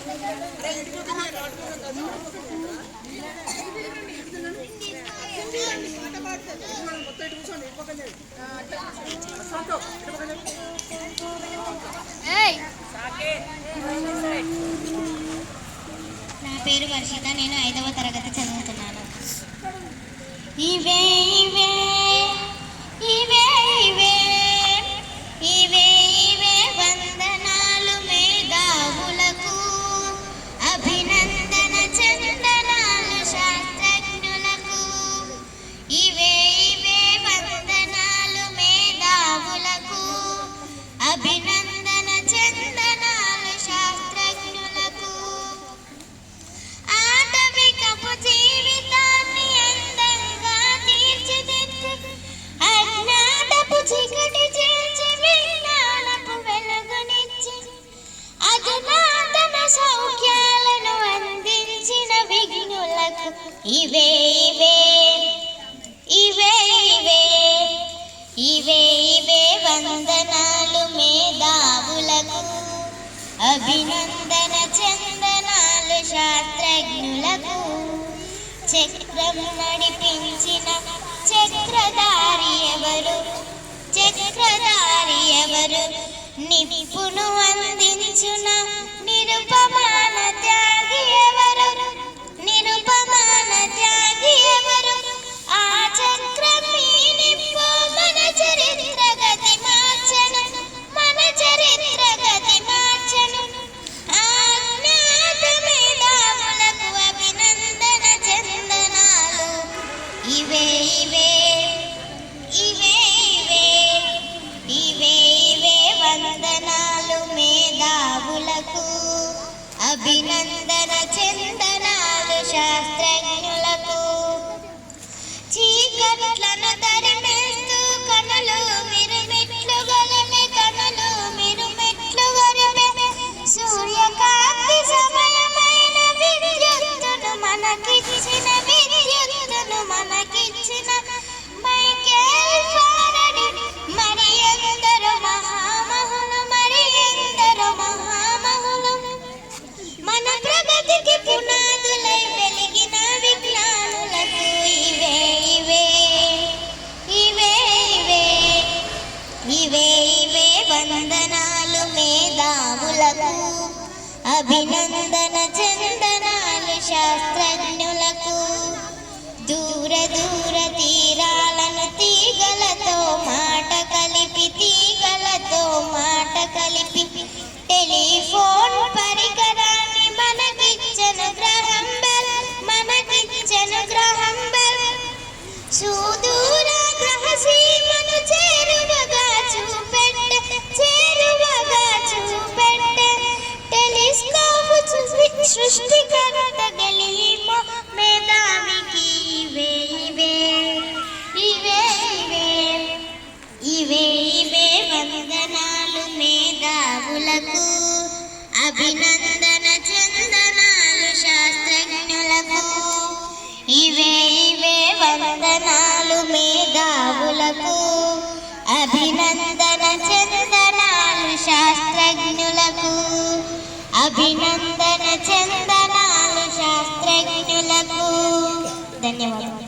నా పేరు వర్షిత. నేను 5వ తరగతి చదువుతున్నాను. ఇవే ఇవే ఇవే ఇవే ఇవే ఇవే వందనాలు మేధావులకు, అభినందన చందనాలు శాస్త్రజ్ఞులకు. ఇవే ఇవే వందనాలు మేధావులకు, అభినందన చందనాలు శాస్త్రజ్ఞులకు. ఆటవికపు జీవితాన్ని అందంగా తీర్చిదిద్ది, అజ్ఞాతపు చీకటి చేర్చి విజ్ఞానపు వెలుగునిచ్చి, అధునాతన సౌఖ్యాలను అందించిన విఘ్నులకు. ఇవే ఇవే ఇవే ఇవే ఇవే ఇవే వందనాలు మేధావులకు, అభినందన చందనాలు శాస్త్రజ్ఞులకు. చక్రం నడిపించిన చక్రధారి ఎవరు? చక్రధారి ఎవరు? నిప్పును అందించున నిరుపమాన త్యాగి ఎవరు? నిరుపమాన త్యాగి ఎవరు? ఆ చక్రం ఈ నిప్పు మన చరిత్ర గతి మార్చను, మన చరిత్ర గతి మార్చను. అజ్ఞాత మేధావులకు అభినందన చందనాలు. ఇవే ఇవే ఇవే ఇవే ఇవే ఇవే వందనాలు మేధావులకు, అభినందన చందనాలు శాస్త్రజ్ఞులకు. చీకట్లను తరిమేస్తూ కనులు మిరుమిట్లు గొలిపే, కనులు మిరుమిట్లు గొలిపే సూర్యకాంతి సమయమైన విద్యుత్తును మనకిచ్చిన, విద్యుత్తును మనకిచ్చిన మైకేల్ ఫారడే. మరి ఎందరో మహామహులు, మరి ఎందరో మహామహులు మన ప్రగతికి పునాదులై వెలిగిన విజ్ఞానులకు. ఇవే ఇవే ఇవే ఇవే ఇవే ఇవే వందనాలు మేధావులకు, అభినందన చందనాలు శాస్త్రజ్ఞులకు. దూర దూర తీరాలను తీగలతో మాట కలిపి, తీగలతో మాట కలిపి టెలిఫోన్ పరికరాన్ని మనకిచ్చను గ్రహం బెల్, మనకిచ్చను గ్రహం బెల్. సుదూర గ్రహ సీమను చేరువగా చూపెట్టే, చేరువగా చూపెట్టే టెలిస్కోప్ సృష్టికర్త గెలీమో మేధావికి. ఇవే ఇవే ఇవే ఇవే ఇవే ఇవే వందనాలు మేధావులకు, అభినందన చందనాలు శాస్త్రజ్ఞులకు. ఇవే ఇవే వందనాలు మేధావులకు, అభినందన చందనాలు శాస్త్రజ్ఞులకు. అభినందన చందనాలు శాస్త్రజ్ఞులకు. ధన్యవాదాలు.